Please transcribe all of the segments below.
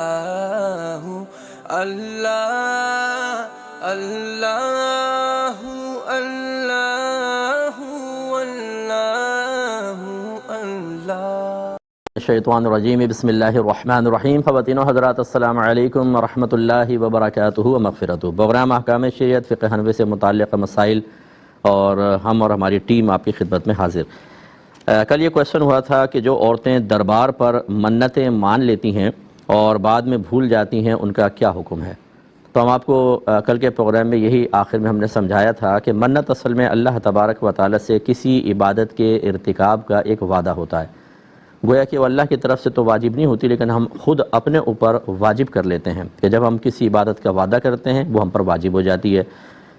اللہ اللہ اللہ اللہ اللہ شیطان الرجیم بسم اللہ الرحمن الرحیم۔ خواتین و حضرات السلام علیکم ورحمۃ اللہ وبرکاتہ و مغفرتہ۔ پروگرام احکام شریعت فقہ حنفی سے متعلق مسائل اور ہم اور ہماری ٹیم آپ کی خدمت میں حاضر۔ کل یہ کویشچن ہوا تھا کہ جو عورتیں دربار پر منتیں مان لیتی ہیں اور بعد میں بھول جاتی ہیں ان کا کیا حکم ہے؟ تو ہم آپ کو کل کے پروگرام میں یہی آخر میں ہم نے سمجھایا تھا کہ منت اصل میں اللہ تبارک و تعالیٰ سے کسی عبادت کے ارتکاب کا ایک وعدہ ہوتا ہے۔ گویا کہ وہ اللہ کی طرف سے تو واجب نہیں ہوتی، لیکن ہم خود اپنے اوپر واجب کر لیتے ہیں کہ جب ہم کسی عبادت کا وعدہ کرتے ہیں وہ ہم پر واجب ہو جاتی ہے۔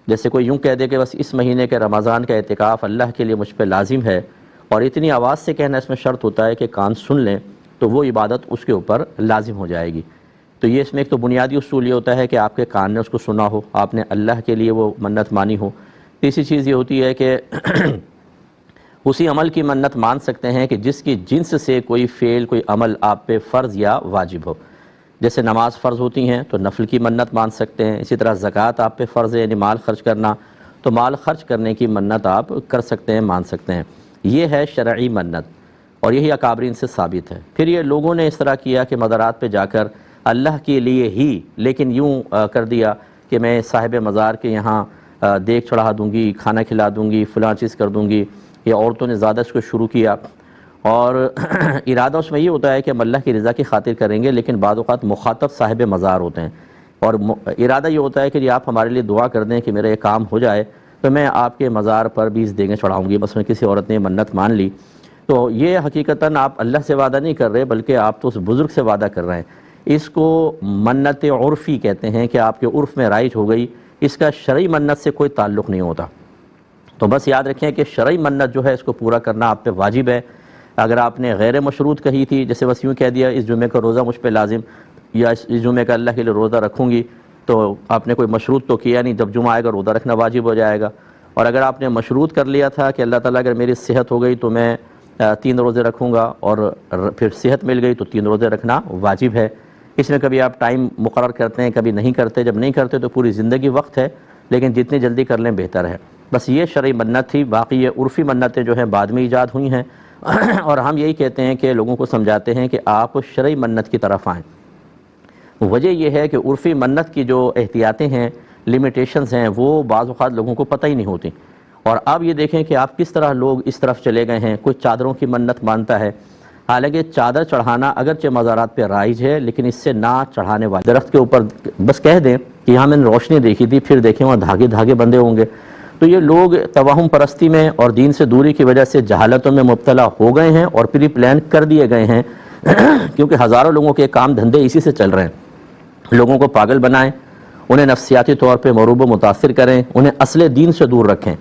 جیسے کوئی یوں کہہ دے کہ بس اس مہینے کے رمضان کا اعتکاف اللہ کے لیے مجھ پہ لازم ہے، اور اتنی آواز سے کہنا اس میں شرط ہوتا ہے کہ کان سن لیں، تو وہ عبادت اس کے اوپر لازم ہو جائے گی۔ تو یہ اس میں ایک تو بنیادی اصول یہ ہوتا ہے کہ آپ کے کان نے اس کو سنا ہو، آپ نے اللہ کے لیے وہ منت مانی ہو۔ تیسری چیز یہ ہوتی ہے کہ اسی عمل کی منت مان سکتے ہیں کہ جس کی جنس سے کوئی فعل کوئی عمل آپ پہ فرض یا واجب ہو۔ جیسے نماز فرض ہوتی ہیں تو نفل کی منت مان سکتے ہیں، اسی طرح زکوٰۃ آپ پہ فرض ہے یعنی مال خرچ کرنا، تو مال خرچ کرنے کی منت آپ کر سکتے ہیں، مان سکتے ہیں۔ یہ ہے شرعی منت، اور یہی اکابرین سے ثابت ہے۔ پھر یہ لوگوں نے اس طرح کیا کہ مزارات پہ جا کر اللہ کے لیے ہی، لیکن یوں کر دیا کہ میں صاحب مزار کے یہاں دیگ چڑھا دوں گی، کھانا کھلا دوں گی، فلاں چیز کر دوں گی۔ یہ عورتوں نے زیادہ اس کو شروع کیا، اور ارادہ اس میں یہ ہوتا ہے کہ ہم اللہ کی رضا کی خاطر کریں گے، لیکن بعض اوقات مخاطب صاحب مزار ہوتے ہیں، اور ارادہ یہ ہوتا ہے کہ آپ ہمارے لیے دعا کر دیں کہ میرا یہ کام ہو جائے تو میں آپ کے مزار پر 20 دیگیں چڑھاؤں گی۔ بس میں کسی عورت نے منت مان لی، تو یہ حقیقتاً آپ اللہ سے وعدہ نہیں کر رہے بلکہ آپ تو اس بزرگ سے وعدہ کر رہے ہیں۔ اس کو منت عرفی کہتے ہیں کہ آپ کے عرف میں رائج ہو گئی، اس کا شرعی منت سے کوئی تعلق نہیں ہوتا۔ تو بس یاد رکھیں کہ شرعی منت جو ہے اس کو پورا کرنا آپ پہ واجب ہے۔ اگر آپ نے غیر مشروط کہی تھی، جیسے بس یوں کہہ دیا اس جمعے کا روزہ مجھ پہ لازم، یا اس جمعے کا اللہ کے لیے روزہ رکھوں گی، تو آپ نے کوئی مشروط تو کیا نہیں، جب جمعہ آئے گا روزہ رکھنا واجب ہو جائے گا۔ اور اگر آپ نے مشروط کر لیا تھا کہ اللہ تعالیٰ اگر میری صحت ہو گئی تو میں 3 روزے رکھوں گا، اور پھر صحت مل گئی تو 3 روزے رکھنا واجب ہے۔ اس میں کبھی آپ ٹائم مقرر کرتے ہیں کبھی نہیں کرتے، جب نہیں کرتے تو پوری زندگی وقت ہے، لیکن جتنی جلدی کر لیں بہتر ہے۔ بس یہ شرعی منت تھی، باقی یہ عرفی منتیں جو ہیں بعد میں ایجاد ہوئی ہیں، اور ہم یہی کہتے ہیں کہ لوگوں کو سمجھاتے ہیں کہ آپ شرعی منت کی طرف آئیں۔ وجہ یہ ہے کہ عرفی منت کی جو احتیاطیں ہیں، لیمیٹیشنز ہیں، وہ بعض اوقات لوگوں کو پتہ ہی نہیں ہوتی۔ اور اب یہ دیکھیں کہ آپ کس طرح لوگ اس طرف چلے گئے ہیں، کوئی چادروں کی منت مانتا ہے، حالانکہ چادر چڑھانا اگرچہ مزارات پہ رائج ہے لیکن اس سے نہ چڑھانے والے درخت کے اوپر بس کہہ دیں کہ یہاں میں نے روشنی دیکھی تھی، پھر دیکھیں وہاں دھاگے دھاگے بندے ہوں گے۔ تو یہ لوگ توہم پرستی میں اور دین سے دوری کی وجہ سے جہالتوں میں مبتلا ہو گئے ہیں اور پری پلان کر دیے گئے ہیں، کیونکہ ہزاروں لوگوں کے کام دھندے اسی سے چل رہے ہیں۔ لوگوں کو پاگل بنائیں، انہیں نفسیاتی طور پہ مروب و متاثر کریں، انہیں اصل دین سے دور رکھیں،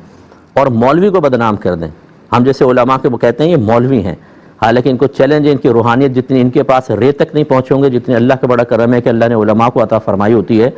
اور مولوی کو بدنام کر دیں۔ ہم جیسے علماء کے وہ کہتے ہیں یہ مولوی ہیں، حالانکہ ان کو چیلنج ہے، ان کی روحانیت جتنی ان کے پاس رے تک نہیں پہنچیں گے جتنی اللہ کا بڑا کرم ہے کہ اللہ نے علماء کو عطا فرمائی ہوتی ہے۔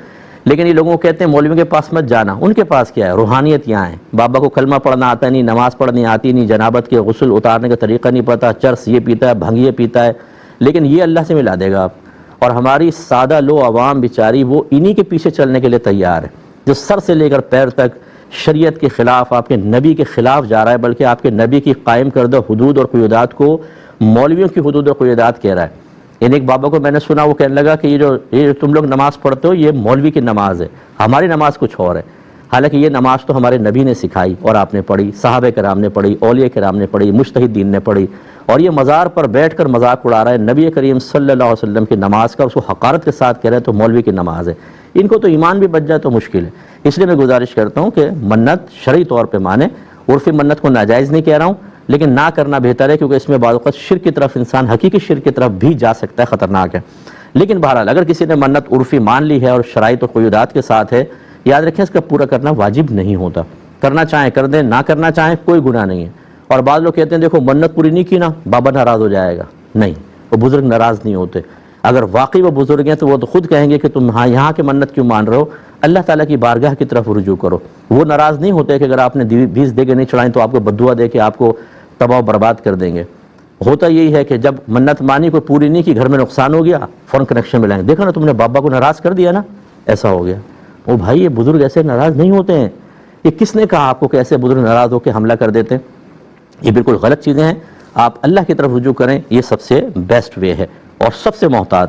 لیکن یہ لوگوں کو کہتے ہیں مولوی کے پاس مت جانا، ان کے پاس کیا ہے؟ روحانیت یہاں ہے۔ بابا کو کلمہ پڑھنا آتا نہیں، نماز پڑھنی آتی نہیں، جنابت کے غسل اتارنے کا طریقہ نہیں پتہ، چرس یہ پیتا ہے، بھنگ یہ پیتا ہے، لیکن یہ اللہ سے ملا دے گا آپ۔ اور ہماری سادہ لو عوام بیچاری وہ انہی کے پیچھے چلنے کے لیے تیار ہے، جو سر سے لے کر پیر تک شریعت کے خلاف، آپ کے نبی کے خلاف جا رہا ہے، بلکہ آپ کے نبی کی قائم کردہ حدود اور قیودات کو مولویوں کی حدود اور قیودات کہہ رہا ہے۔ یعنی ایک بابا کو میں نے سنا، وہ کہنے لگا کہ یہ جو تم لوگ نماز پڑھتے ہو یہ مولوی کی نماز ہے، ہماری نماز کچھ اور ہے۔ حالانکہ یہ نماز تو ہمارے نبی نے سکھائی اور آپ نے پڑھی، صحابہ کرام نے پڑھی، اولیاء کرام نے پڑھی، مجتہدین نے پڑھی، اور یہ مزار پر بیٹھ کر مذاق اڑا رہا ہے نبی کریم صلی اللہ علیہ وسلم کی نماز کا، اس کو حقارت کے ساتھ کہہ رہے ہیں تو مولوی کی نماز ہے۔ ان کو تو ایمان بھی بچ جائے تو مشکل ہے۔ اس لیے میں گزارش کرتا ہوں کہ منت شرعی طور پہ مانیں، عرفی منت کو ناجائز نہیں کہہ رہا ہوں، لیکن نہ کرنا بہتر ہے، کیونکہ اس میں بعض اوقات شرک کی طرف انسان حقیقی شرک کی طرف بھی جا سکتا ہے، خطرناک ہے۔ لیکن بہرحال اگر کسی نے منت عرفی مان لی ہے اور شرائط و قیودات کے ساتھ ہے، یاد رکھیں اس کا پورا کرنا واجب نہیں ہوتا۔ کرنا چاہیں کر دیں، نہ کرنا چاہیں کوئی گناہ نہیں ہے۔ اور بعض لوگ کہتے ہیں دیکھو منت پوری نہیں کی نا بابا ناراض ہو جائے گا، نہیں، وہ بزرگ ناراض نہیں ہوتے۔ اگر واقعی وہ بزرگ ہیں تو وہ تو خود کہیں گے کہ تم یہاں کے منت کیوں مان رہے ہو، اللہ تعالیٰ کی بارگاہ کی طرف رجوع کرو۔ وہ ناراض نہیں ہوتے کہ اگر آپ نے 20 دیگیں نہیں چڑھائیں تو آپ کو بد دعا دے کے آپ کو تباہ و برباد کر دیں گے۔ ہوتا یہی ہے کہ جب منت مانی کوئی پوری نہیں کی، گھر میں نقصان ہو گیا، فوراً کنیکشن میں لائیں گے، دیکھو نا تم نے بابا کو ناراض کر دیا نا، ایسا ہو گیا۔ وہ بھائی یہ بزرگ ایسے ناراض نہیں ہوتے ہیں، یہ کس نے کہا آپ کو کہ ایسے بزرگ ناراض ہو کے حملہ کر دیتے ہیں؟ یہ بالکل غلط چیزیں ہیں۔ آپ اللہ کی طرف رجوع کریں، یہ سب سے بیسٹ وے ہے اور سب سے محتاط